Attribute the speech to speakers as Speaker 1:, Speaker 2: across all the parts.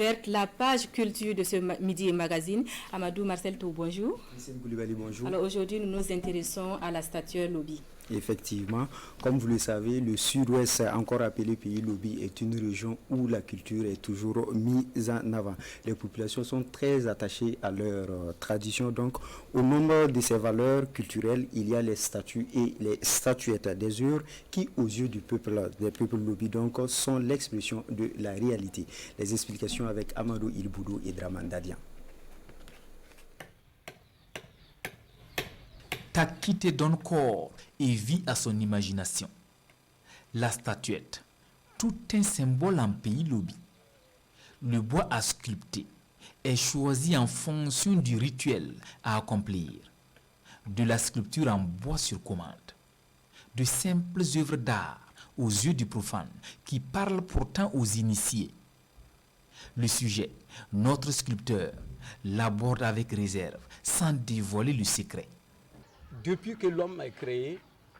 Speaker 1: ouverte la page culture de ce Midi Magazine. Amadou Marcel Tou, bonjour.
Speaker 2: Bonjour.
Speaker 1: Alors aujourd'hui, nous nous intéressons à la statue Lobi.
Speaker 2: Effectivement, comme vous le savez, le sud-ouest, encore appelé pays Lobi, est une région où la culture est toujours mise en avant. Les populations sont très attachées à leur tradition. Donc, au nombre de ces valeurs culturelles, il y a les statues et les statuettes des œuvres qui, aux yeux des peuples Lobi, donc, sont l'expression de la réalité. Les explications avec Amadou Ilboudou et Draman Dadian.
Speaker 3: Takite donne corps et vie à son imagination. La statuette, tout un symbole en pays Lobi. Le bois à sculpter est choisi en fonction du rituel à accomplir. De la sculpture en bois sur commande. De simples œuvres d'art aux yeux du profane qui parlent pourtant aux initiés. Le sujet, notre sculpteur, l'aborde avec réserve sans dévoiler le secret.
Speaker 4: Depuis que l'homme est créé,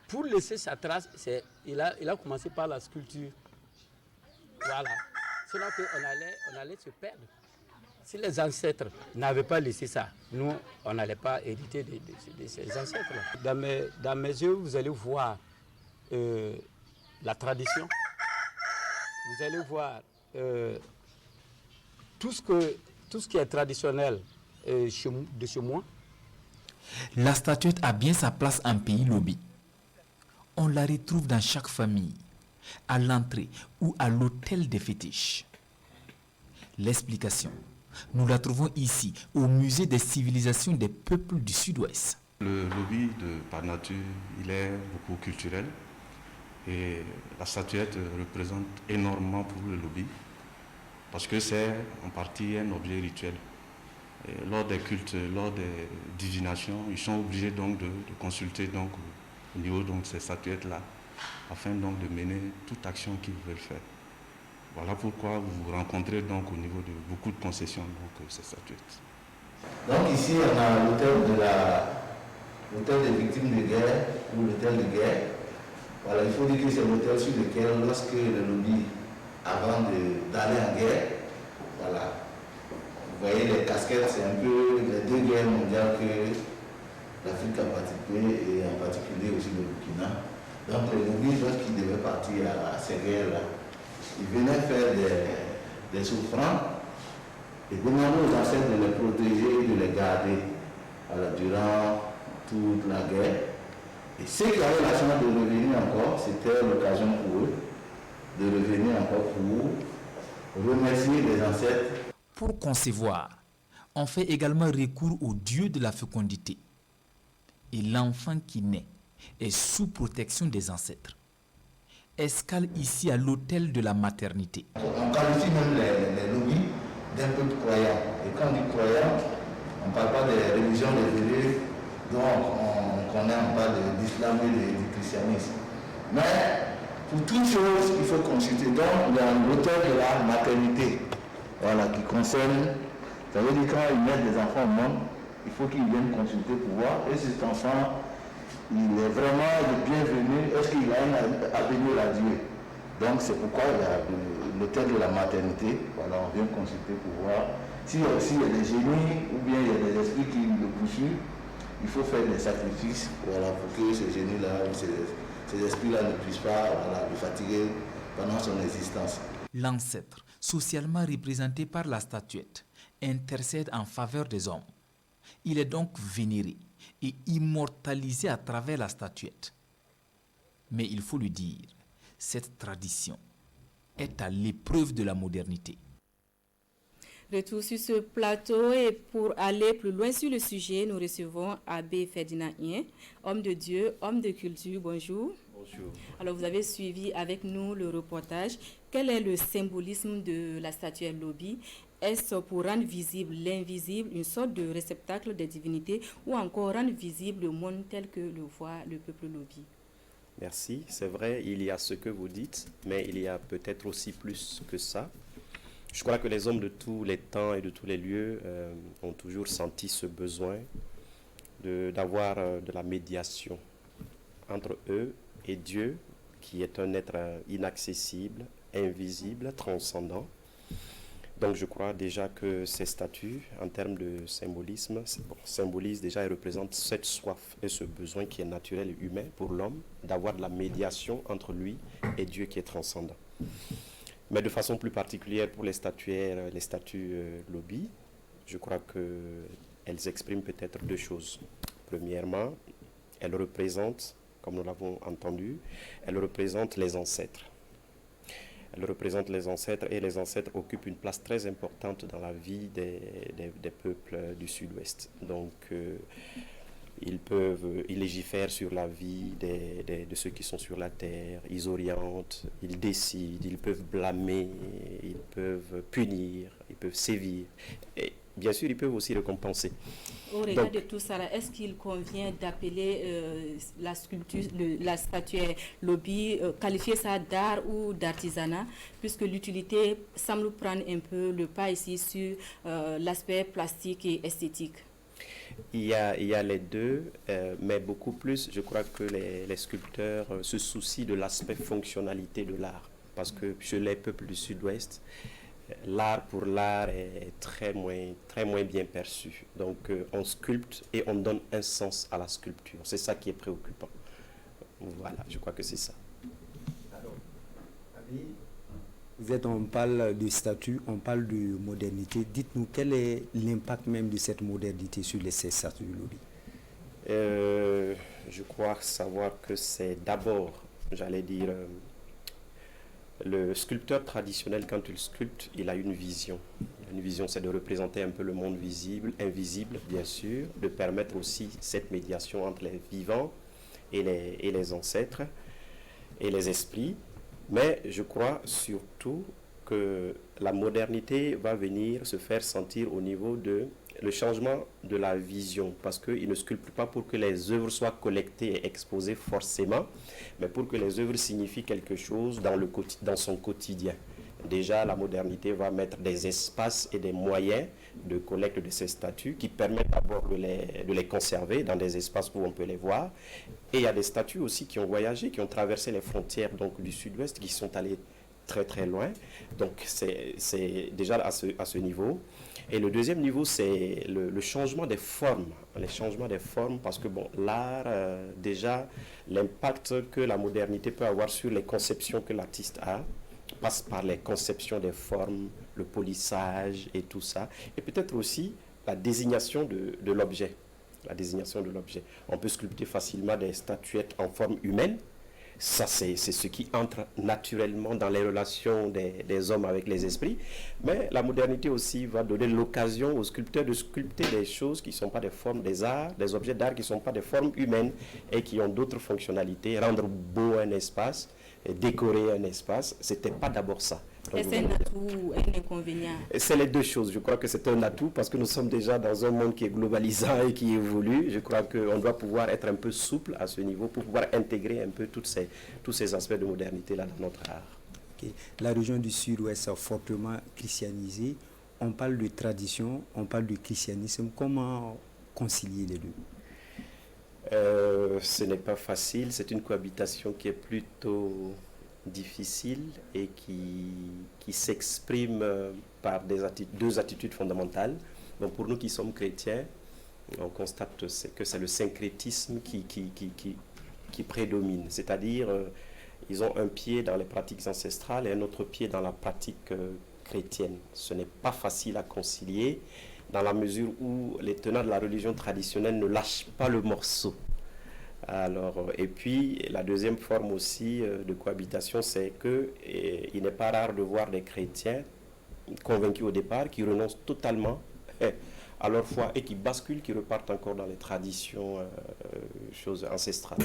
Speaker 4: pour laisser sa trace, il a commencé par la sculpture. Voilà. Sinon on allait se perdre. Si les ancêtres n'avaient pas laissé ça, nous, on n'allait pas hériter de ces ancêtres. Dans mes yeux, vous allez voir la tradition. Vous allez voir tout ce qui est traditionnel de chez moi.
Speaker 3: La statuette a bien sa place en pays Lobi. On la retrouve dans chaque famille, à l'entrée ou à l'hôtel des fétiches. L'explication, nous la trouvons ici, au musée des civilisations des peuples du Sud-Ouest.
Speaker 5: Le Lobi, par nature, il est beaucoup culturel. Et la statuette représente énormément pour le Lobi, parce que c'est en partie un objet rituel. Et lors des cultes, lors des divinations, ils sont obligés donc de consulter donc, au niveau de ces statuettes-là, afin donc de mener toute action qu'ils veulent faire. Voilà pourquoi vous vous rencontrez donc au niveau de beaucoup de concessions, donc ces statuettes.
Speaker 6: Donc ici on a l'hôtel des victimes de guerre ou l'hôtel de guerre. Voilà, il faut dire que c'est l'hôtel sur lequel, lorsque le Lobi, avant d'aller en guerre, voilà, vous voyez les casquettes, c'est un peu les deux guerres mondiales que l'Afrique a participé, et en particulier aussi le Burkina. Donc le Lobi, lorsqu'il devait partir à ces guerres-là, il venait faire des souffrances et demander aux ancêtres de les protéger et de les garder, voilà, durant toute la guerre. Et ceux qui avaient la chance de revenir encore, c'était l'occasion pour eux de revenir encore pour remercier les ancêtres.
Speaker 3: Pour concevoir, on fait également recours au dieu de la fécondité. Et l'enfant qui naît est sous protection des ancêtres. Escale ici à l'hôtel de la maternité.
Speaker 6: On qualifie même les Lobis d'un peuple croyant. Et quand on dit croyant, on ne parle pas des religions révélées dont on connaît, on parle de l'islam et du christianisme. Mais pour toute chose, il faut consulter. Donc, dans l'hôtel de la maternité, voilà, qui concerne, ça veut dire quand ils mettent des enfants au monde, il faut qu'ils viennent consulter pour voir et cet enfant, il est vraiment le bienvenu, est-ce qu'il a un avenir à Dieu. Donc c'est pourquoi il y a l'hôtel de la maternité, voilà, on vient consulter pour voir s'il y a des génies ou bien il y a des esprits qui le poursuivent, il faut faire des sacrifices, voilà, pour que ces génies-là, ces esprits-là ne puissent pas, voilà, le fatiguer pendant son existence.
Speaker 3: L'ancêtre, socialement représenté par la statuette, intercède en faveur des hommes. Il est donc vénéré et immortalisé à travers la statuette. Mais il faut le dire, cette tradition est à l'épreuve de la modernité.
Speaker 1: Retour sur ce plateau et pour aller plus loin sur le sujet, nous recevons Abbé Ferdinand Hien, homme de Dieu, homme de culture. Bonjour.
Speaker 7: Bonjour.
Speaker 1: Alors vous avez suivi avec nous le reportage. Quel est le symbolisme de la statue Lobi? Est-ce pour rendre visible l'invisible, une sorte de réceptacle des divinités, ou encore rendre visible le monde tel que le voit le peuple Lobi?
Speaker 7: Merci. C'est vrai, il y a ce que vous dites, mais il y a peut-être aussi plus que ça. Je crois que les hommes de tous les temps et de tous les lieux ont toujours senti ce besoin d'avoir de la médiation entre eux et Dieu, qui est un être inaccessible, invisible, transcendant. Donc je crois déjà que ces statues, en termes de symbolisme, symbolisent déjà et représentent cette soif et ce besoin qui est naturel et humain pour l'homme d'avoir de la médiation entre lui et Dieu qui est transcendant. Mais de façon plus particulière pour les statuaires, les statues Lobi, je crois qu'elles expriment peut-être deux choses. Premièrement, elles représentent, comme nous l'avons entendu, elles représentent les ancêtres. Elle représente les ancêtres et les ancêtres occupent une place très importante dans la vie des peuples du Sud-Ouest. Donc, ils légifèrent sur la vie de ceux qui sont sur la terre, ils orientent, ils décident, ils peuvent blâmer, ils peuvent punir, ils peuvent sévir. Et bien sûr, ils peuvent aussi récompenser.
Speaker 1: Au regard de tout ça, est-ce qu'il convient d'appeler la sculpture, la statuaire Lobi, qualifier ça d'art ou d'artisanat, puisque l'utilité semble prendre un peu le pas ici sur l'aspect plastique et esthétique?
Speaker 7: Il y a les deux, mais beaucoup plus, je crois que les sculpteurs se soucient de l'aspect fonctionnalité de l'art, parce que chez les peuples du Sud-Ouest, l'art pour l'art est très moins bien perçu. Donc on sculpte et on donne un sens à la sculpture. C'est ça qui est préoccupant. Voilà, je crois que c'est ça.
Speaker 2: Alors, on parle de statut, on parle de modernité. Dites-nous, quel est l'impact même de cette modernité sur ces statues Lobi?
Speaker 7: Je crois savoir que c'est d'abord, j'allais dire, le sculpteur traditionnel, quand il sculpte, il a une vision. Une vision, c'est de représenter un peu le monde visible, invisible, bien sûr, de permettre aussi cette médiation entre les vivants et les ancêtres et les esprits. Mais je crois surtout que la modernité va venir se faire sentir au niveau de le changement de la vision, parce qu'il ne sculpte pas pour que les œuvres soient collectées et exposées forcément, mais pour que les œuvres signifient quelque chose dans son quotidien. Déjà, la modernité va mettre des espaces et des moyens de collecte de ces statues qui permettent d'abord de les conserver dans des espaces où on peut les voir. Et il y a des statues aussi qui ont voyagé, qui ont traversé les frontières donc, du Sud-Ouest, qui sont allées très très loin. Donc c'est déjà à ce niveau. Et le deuxième niveau, c'est le changement des formes. Les changements des formes, parce que bon, l'art, déjà, l'impact que la modernité peut avoir sur les conceptions que l'artiste a, passe par les conceptions des formes, le polissage et tout ça. Et peut-être aussi la désignation de l'objet. La désignation de l'objet. On peut sculpter facilement des statuettes en forme humaine. Ça, c'est ce qui entre naturellement dans les relations des hommes avec les esprits. Mais la modernité aussi va donner l'occasion aux sculpteurs de sculpter des choses qui ne sont pas des formes des arts, des objets d'art qui ne sont pas des formes humaines et qui ont d'autres fonctionnalités. Rendre beau un espace, et décorer un espace, ce n'était pas d'abord ça.
Speaker 1: Est-ce un atout ou un inconvénient?
Speaker 7: C'est les deux choses. Je crois que c'est un atout parce que nous sommes déjà dans un monde qui est globalisant et qui évolue. Je crois qu'on doit pouvoir être un peu souple à ce niveau pour pouvoir intégrer un peu tous ces aspects de modernité là dans notre art.
Speaker 2: Okay. La région du Sud-Ouest est fortement christianisée. On parle de tradition, on parle de christianisme. Comment concilier les deux?
Speaker 7: Ce n'est pas facile. C'est une cohabitation qui est plutôt difficile et qui s'exprime par deux attitudes fondamentales. Donc pour nous qui sommes chrétiens, on constate que c'est le syncrétisme qui prédomine. C'est-à-dire, ils ont un pied dans les pratiques ancestrales et un autre pied dans la pratique chrétienne. Ce n'est pas facile à concilier dans la mesure où les tenants de la religion traditionnelle ne lâchent pas le morceau. Alors, et puis, la deuxième forme aussi de cohabitation, c'est qu'il n'est pas rare de voir des chrétiens convaincus au départ qui renoncent totalement à leur foi et qui basculent, qui repartent encore dans les traditions, choses ancestrales.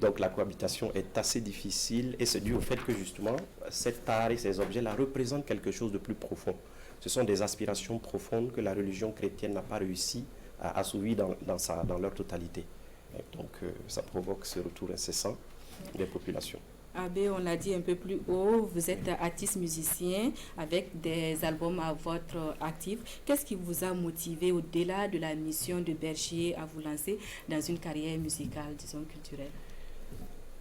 Speaker 7: Donc la cohabitation est assez difficile et c'est dû au fait que justement, cet art et ces objets-là représentent quelque chose de plus profond. Ce sont des aspirations profondes que la religion chrétienne n'a pas réussi à assouvir dans leur totalité. Et donc ça provoque ce retour incessant des populations.
Speaker 1: Abbé, on l'a dit un peu plus haut, vous êtes artiste musicien avec des albums à votre actif. Qu'est-ce qui vous a motivé au-delà de la mission de berger à vous lancer dans une carrière musicale, disons culturelle?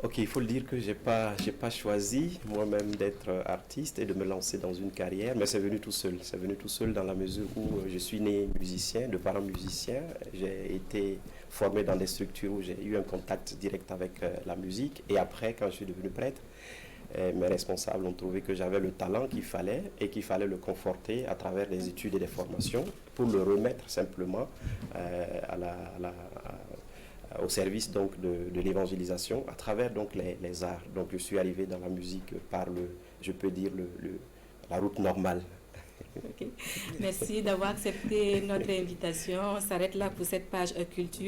Speaker 7: Ok, il faut le dire que j'ai pas choisi moi-même d'être artiste et de me lancer dans une carrière, mais c'est venu tout seul. C'est venu tout seul dans la mesure où je suis né musicien, de parents musiciens. J'ai été formé dans des structures où j'ai eu un contact direct avec la musique. Et après, quand je suis devenu prêtre, mes responsables ont trouvé que j'avais le talent qu'il fallait et qu'il fallait le conforter à travers des études et des formations pour le remettre simplement au service donc de l'évangélisation à travers donc les arts. Donc je suis arrivé dans la musique par je peux dire la route normale.
Speaker 1: Okay. Merci d'avoir accepté notre invitation. On s'arrête là pour cette page culture.